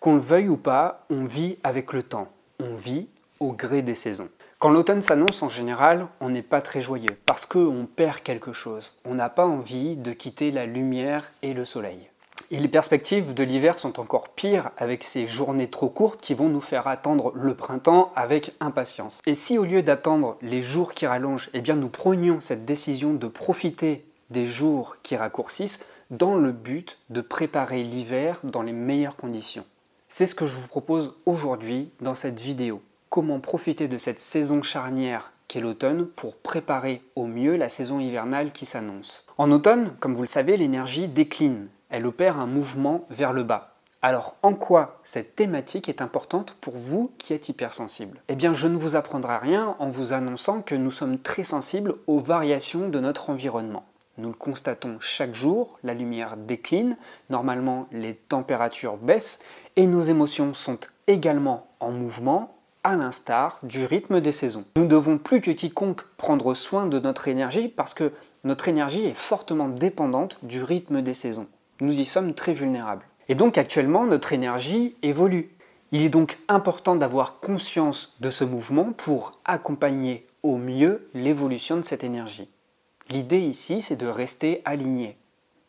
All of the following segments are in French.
Qu'on le veuille ou pas, on vit avec le temps, on vit au gré des saisons. Quand l'automne s'annonce, en général, on n'est pas très joyeux parce qu'on perd quelque chose. On n'a pas envie de quitter la lumière et le soleil. Et les perspectives de l'hiver sont encore pires avec ces journées trop courtes qui vont nous faire attendre le printemps avec impatience. Et si au lieu d'attendre les jours qui rallongent, eh bien nous prenions cette décision de profiter des jours qui raccourcissent dans le but de préparer l'hiver dans les meilleures conditions. C'est ce que je vous propose aujourd'hui dans cette vidéo. Comment profiter de cette saison charnière qu'est l'automne pour préparer au mieux la saison hivernale qui s'annonce. En automne, comme vous le savez, l'énergie décline. Elle opère un mouvement vers le bas. Alors en quoi cette thématique est importante pour vous qui êtes hypersensible? Eh bien je ne vous apprendrai rien en vous annonçant que nous sommes très sensibles aux variations de notre environnement. Nous le constatons chaque jour, la lumière décline, normalement les températures baissent et nos émotions sont également en mouvement, à l'instar du rythme des saisons. Nous devons plus que quiconque prendre soin de notre énergie parce que notre énergie est fortement dépendante du rythme des saisons. Nous y sommes très vulnérables. Et donc actuellement, notre énergie évolue. Il est donc important d'avoir conscience de ce mouvement pour accompagner au mieux l'évolution de cette énergie. L'idée ici, c'est de rester aligné.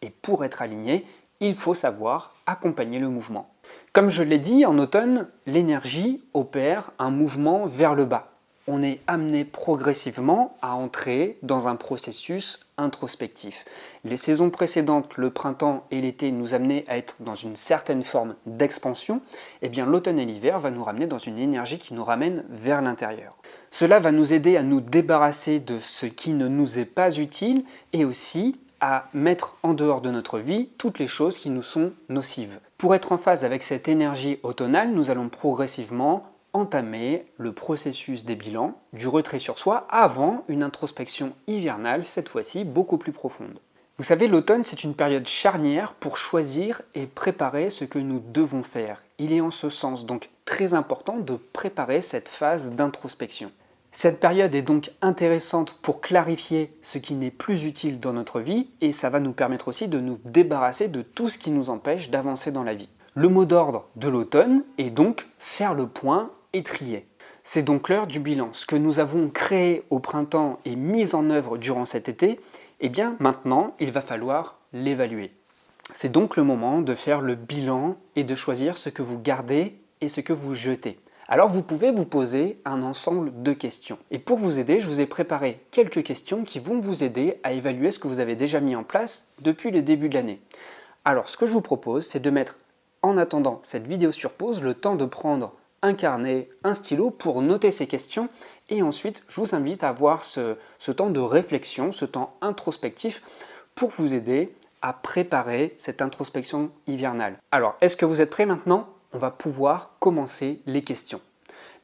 Et pour être aligné, il faut savoir accompagner le mouvement. Comme je l'ai dit, en automne, l'énergie opère un mouvement vers le bas. On est amené progressivement à entrer dans un processus introspectif. Les saisons précédentes, le printemps et l'été, nous amenaient à être dans une certaine forme d'expansion. Eh bien, l'automne et l'hiver va nous ramener dans une énergie qui nous ramène vers l'intérieur. Cela va nous aider à nous débarrasser de ce qui ne nous est pas utile et aussi à mettre en dehors de notre vie toutes les choses qui nous sont nocives. Pour être en phase avec cette énergie automnale, nous allons progressivement entamer le processus des bilans, du retrait sur soi, avant une introspection hivernale, cette fois-ci beaucoup plus profonde. Vous savez, l'automne, c'est une période charnière pour choisir et préparer ce que nous devons faire. Il est en ce sens donc très important de préparer cette phase d'introspection. Cette période est donc intéressante pour clarifier ce qui n'est plus utile dans notre vie et ça va nous permettre aussi de nous débarrasser de tout ce qui nous empêche d'avancer dans la vie. Le mot d'ordre de l'automne est donc faire le point et trier. C'est donc l'heure du bilan. Ce que nous avons créé au printemps et mis en œuvre durant cet été, eh bien maintenant il va falloir l'évaluer. C'est donc le moment de faire le bilan et de choisir ce que vous gardez et ce que vous jetez. Alors vous pouvez vous poser un ensemble de questions. Et pour vous aider, je vous ai préparé quelques questions qui vont vous aider à évaluer ce que vous avez déjà mis en place depuis le début de l'année. Alors ce que je vous propose, c'est de mettre, en attendant cette vidéo sur pause, le temps de prendre un carnet, un stylo pour noter ces questions et ensuite je vous invite à avoir ce temps de réflexion, ce temps introspectif pour vous aider à préparer cette introspection hivernale. Alors, est-ce que vous êtes prêts maintenant? On va pouvoir commencer les questions.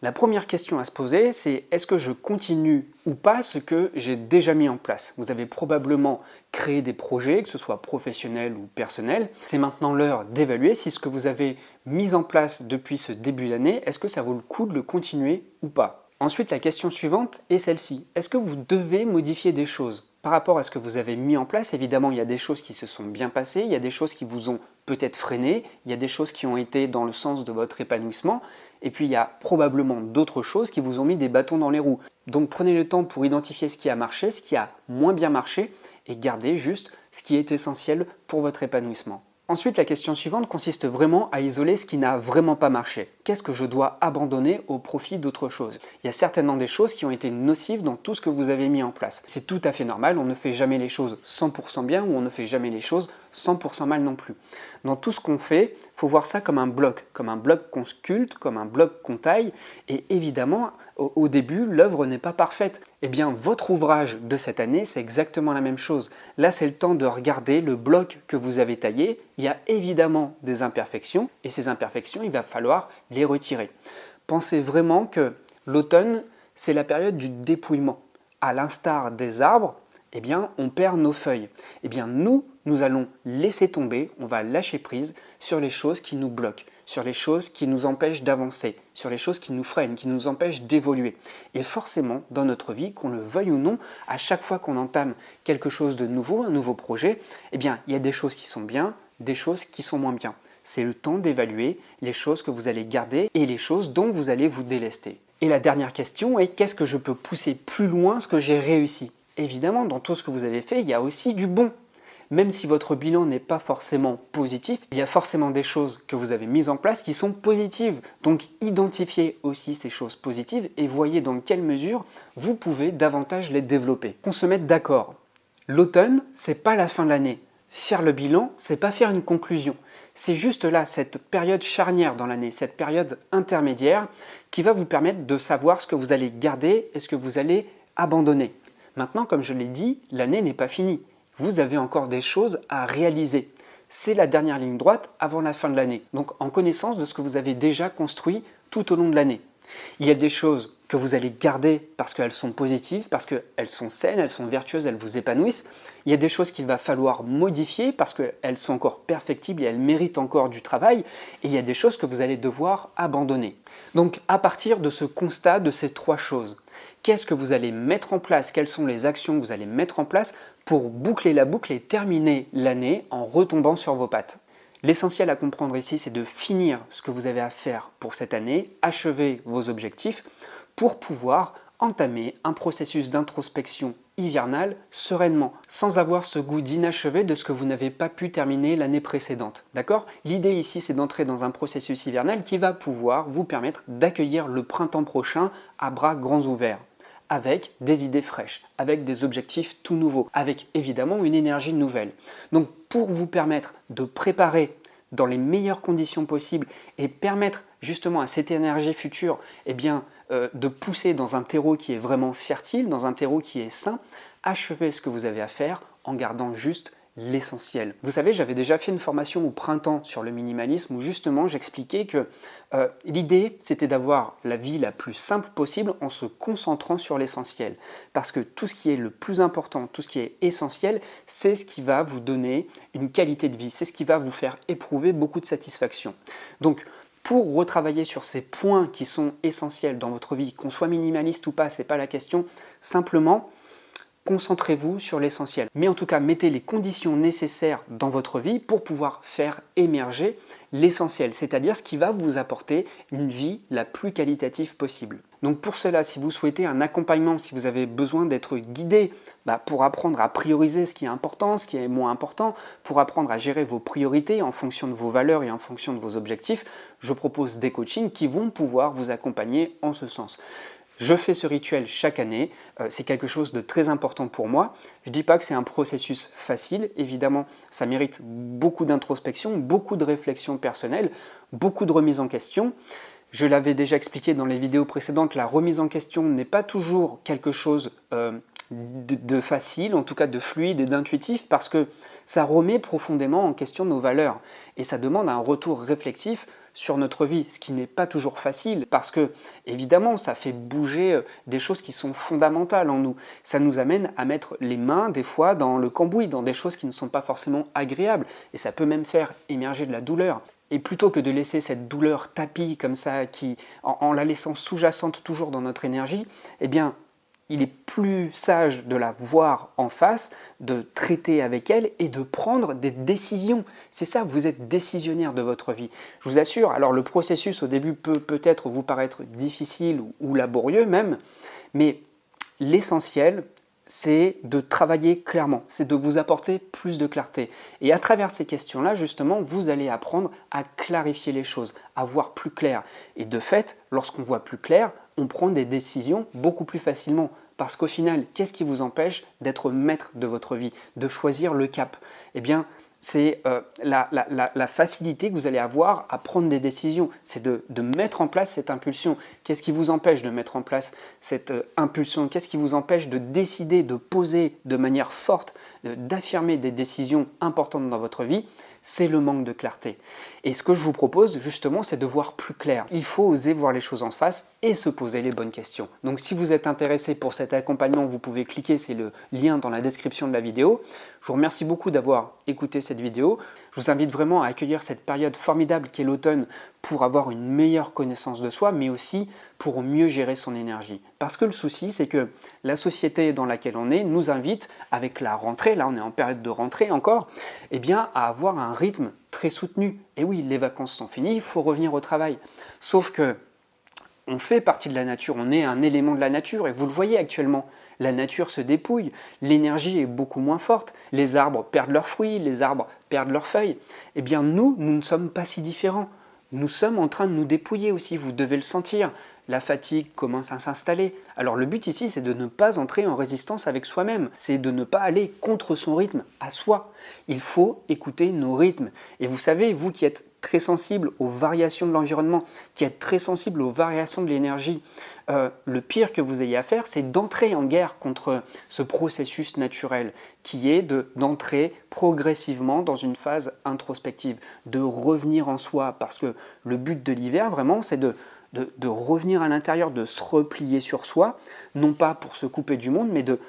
La première question à se poser, c'est est-ce que je continue ou pas ce que j'ai déjà mis en place? Vous avez probablement créé des projets, que ce soit professionnels ou personnels. C'est maintenant l'heure d'évaluer si ce que vous avez mis en place depuis ce début d'année, est-ce que ça vaut le coup de le continuer ou pas? Ensuite, la question suivante est celle-ci. Est-ce que vous devez modifier des choses? Par rapport à ce que vous avez mis en place, évidemment, il y a des choses qui se sont bien passées, il y a des choses qui vous ont peut-être freiné, il y a des choses qui ont été dans le sens de votre épanouissement, et puis il y a probablement d'autres choses qui vous ont mis des bâtons dans les roues. Donc prenez le temps pour identifier ce qui a marché, ce qui a moins bien marché, et gardez juste ce qui est essentiel pour votre épanouissement. Ensuite, la question suivante consiste vraiment à isoler ce qui n'a vraiment pas marché. Qu'est-ce que je dois abandonner au profit d'autre chose? Il y a certainement des choses qui ont été nocives dans tout ce que vous avez mis en place. C'est tout à fait normal, on ne fait jamais les choses 100% bien ou on ne fait jamais les choses 100% mal non plus. Dans tout ce qu'on fait, il faut voir ça comme un bloc qu'on sculpte, comme un bloc qu'on taille et évidemment, au début, l'œuvre n'est pas parfaite. Eh bien, votre ouvrage de cette année, c'est exactement la même chose. Là, c'est le temps de regarder le bloc que vous avez taillé. Il y a évidemment des imperfections et ces imperfections, il va falloir les retirer. Pensez vraiment que l'automne, c'est la période du dépouillement. À l'instar des arbres, eh bien, on perd nos feuilles. Eh bien, nous allons laisser tomber, on va lâcher prise sur les choses qui nous bloquent, sur les choses qui nous empêchent d'avancer, sur les choses qui nous freinent, qui nous empêchent d'évoluer. Et forcément, dans notre vie, qu'on le veuille ou non, à chaque fois qu'on entame quelque chose de nouveau, un nouveau projet, eh bien, il y a des choses qui sont bien, des choses qui sont moins bien. c'est le temps d'évaluer les choses que vous allez garder et les choses dont vous allez vous délester. Et la dernière question est, qu'est-ce que je peux pousser plus loin ce que j'ai réussi? Évidemment, dans tout ce que vous avez fait, il y a aussi du bon. Même si votre bilan n'est pas forcément positif, il y a forcément des choses que vous avez mises en place qui sont positives. Donc identifiez aussi ces choses positives et voyez dans quelle mesure vous pouvez davantage les développer. Qu'on se mette d'accord. L'automne, c'est pas la fin de l'année. Faire le bilan, c'est pas faire une conclusion. C'est juste là, cette période charnière dans l'année, cette période intermédiaire qui va vous permettre de savoir ce que vous allez garder et ce que vous allez abandonner. Maintenant, comme je l'ai dit, l'année n'est pas finie. Vous avez encore des choses à réaliser. C'est la dernière ligne droite avant la fin de l'année. Donc en connaissance de ce que vous avez déjà construit tout au long de l'année. Il y a des choses que vous allez garder parce qu'elles sont positives, parce qu'elles sont saines, elles sont vertueuses, elles vous épanouissent. Il y a des choses qu'il va falloir modifier parce qu'elles sont encore perfectibles et elles méritent encore du travail. Et il y a des choses que vous allez devoir abandonner. Donc à partir de ce constat de ces trois choses, qu'est-ce que vous allez mettre en place? Quelles sont les actions que vous allez mettre en place pour boucler la boucle et terminer l'année en retombant sur vos pattes? L'essentiel à comprendre ici, c'est de finir ce que vous avez à faire pour cette année, achever vos objectifs pour pouvoir entamer un processus d'introspection hivernale sereinement, sans avoir ce goût d'inachevé de ce que vous n'avez pas pu terminer l'année précédente. D'accord? L'idée ici, c'est d'entrer dans un processus hivernal qui va pouvoir vous permettre d'accueillir le printemps prochain à bras grands ouverts, avec des idées fraîches, avec des objectifs tout nouveaux, avec évidemment une énergie nouvelle. Donc pour vous permettre de préparer dans les meilleures conditions possibles et permettre justement à cette énergie future de pousser dans un terreau qui est vraiment fertile, dans un terreau qui est sain, achevez ce que vous avez à faire en gardant juste l'essentiel. Vous savez, j'avais déjà fait une formation au printemps sur le minimalisme où justement j'expliquais que l'idée c'était d'avoir la vie la plus simple possible en se concentrant sur l'essentiel. Parce que tout ce qui est le plus important, tout ce qui est essentiel, c'est ce qui va vous donner une qualité de vie, c'est ce qui va vous faire éprouver beaucoup de satisfaction. Donc, pour retravailler sur ces points qui sont essentiels dans votre vie, qu'on soit minimaliste ou pas, ce n'est pas la question, simplement concentrez-vous sur l'essentiel. Mais en tout cas, mettez les conditions nécessaires dans votre vie pour pouvoir faire émerger l'essentiel, c'est-à-dire ce qui va vous apporter une vie la plus qualitative possible. Donc pour cela, si vous souhaitez un accompagnement, si vous avez besoin d'être guidé pour apprendre à prioriser ce qui est important, ce qui est moins important, pour apprendre à gérer vos priorités en fonction de vos valeurs et en fonction de vos objectifs, je propose des coachings qui vont pouvoir vous accompagner en ce sens. Je fais ce rituel chaque année, c'est quelque chose de très important pour moi. Je ne dis pas que c'est un processus facile, évidemment ça mérite beaucoup d'introspection, beaucoup de réflexion personnelle, beaucoup de remise en question. Je l'avais déjà expliqué dans les vidéos précédentes, la remise en question n'est pas toujours quelque chose de facile, en tout cas de fluide et d'intuitif, parce que ça remet profondément en question nos valeurs et ça demande un retour réflexif sur notre vie, ce qui n'est pas toujours facile parce que évidemment ça fait bouger des choses qui sont fondamentales en nous. Ça nous amène à mettre les mains des fois dans le cambouis, dans des choses qui ne sont pas forcément agréables et ça peut même faire émerger de la douleur. Et plutôt que de laisser cette douleur tapie comme ça, en la laissant sous-jacente toujours dans notre énergie, eh bien il est plus sage de la voir en face, de traiter avec elle et de prendre des décisions. C'est ça, vous êtes décisionnaire de votre vie. Je vous assure, alors le processus au début peut peut-être vous paraître difficile ou laborieux même, mais l'essentiel, c'est de travailler clairement, c'est de vous apporter plus de clarté. Et à travers ces questions-là, justement, vous allez apprendre à clarifier les choses, à voir plus clair. Et de fait, lorsqu'on voit plus clair, on prend des décisions beaucoup plus facilement. Parce qu'au final, qu'est-ce qui vous empêche d'être maître de votre vie, de choisir le cap? Eh bien, c'est la facilité que vous allez avoir à prendre des décisions. C'est de mettre en place cette impulsion. Qu'est-ce qui vous empêche de mettre en place cette impulsion? Qu'est-ce qui vous empêche de décider, de poser de manière forte, d'affirmer des décisions importantes dans votre vie? C'est le manque de clarté. Et ce que je vous propose justement, c'est de voir plus clair. Il faut oser voir les choses en face et se poser les bonnes questions. Donc si vous êtes intéressé pour cet accompagnement, vous pouvez cliquer, c'est le lien dans la description de la vidéo. Je vous remercie beaucoup d'avoir écouté cette vidéo. Je vous invite vraiment à accueillir cette période formidable qu'est l'automne pour avoir une meilleure connaissance de soi, mais aussi pour mieux gérer son énergie. Parce que le souci, c'est que la société dans laquelle on est nous invite, avec la rentrée, là on est en période de rentrée encore, eh bien, à avoir un rythme très soutenu. Et oui, les vacances sont finies, il faut revenir au travail. Sauf que on fait partie de la nature, on est un élément de la nature et vous le voyez actuellement, la nature se dépouille, l'énergie est beaucoup moins forte, les arbres perdent leurs fruits, les arbres perdent leurs feuilles. Eh bien nous ne sommes pas si différents. Nous sommes en train de nous dépouiller aussi, vous devez le sentir. La fatigue commence à s'installer. Alors le but ici, c'est de ne pas entrer en résistance avec soi-même. C'est de ne pas aller contre son rythme à soi. Il faut écouter nos rythmes. Et vous savez, vous qui êtes très sensible aux variations de l'environnement, qui êtes très sensible aux variations de l'énergie, le pire que vous ayez à faire, c'est d'entrer en guerre contre ce processus naturel qui est d'entrer progressivement dans une phase introspective, de revenir en soi. Parce que le but de l'hiver, vraiment, c'est de revenir à l'intérieur, de se replier sur soi, non pas pour se couper du monde, mais de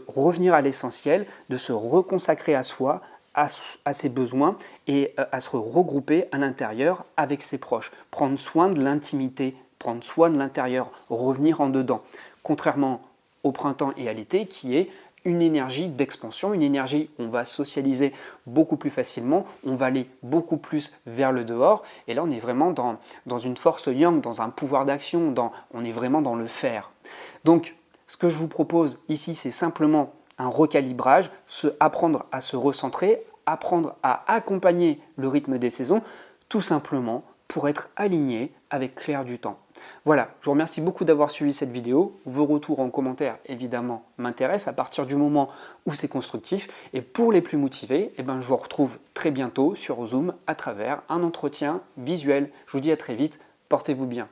revenir à l'essentiel, de se reconsacrer à soi, à ses besoins et à se regrouper à l'intérieur avec ses proches. Prendre soin de l'intimité, prendre soin de l'intérieur, revenir en dedans. Contrairement au printemps et à l'été qui est une énergie d'expansion, une énergie où on va socialiser beaucoup plus facilement, on va aller beaucoup plus vers le dehors, et là on est vraiment dans une force yang, dans un pouvoir d'action, on est vraiment dans le faire. Donc ce que je vous propose ici, c'est simplement un recalibrage, apprendre à se recentrer, apprendre à accompagner le rythme des saisons, tout simplement pour être aligné avec l'air du temps. Voilà, je vous remercie beaucoup d'avoir suivi cette vidéo. Vos retours en commentaire, évidemment, m'intéressent à partir du moment où c'est constructif. Et pour les plus motivés, je vous retrouve très bientôt sur Zoom à travers un entretien visuel. Je vous dis à très vite, portez-vous bien.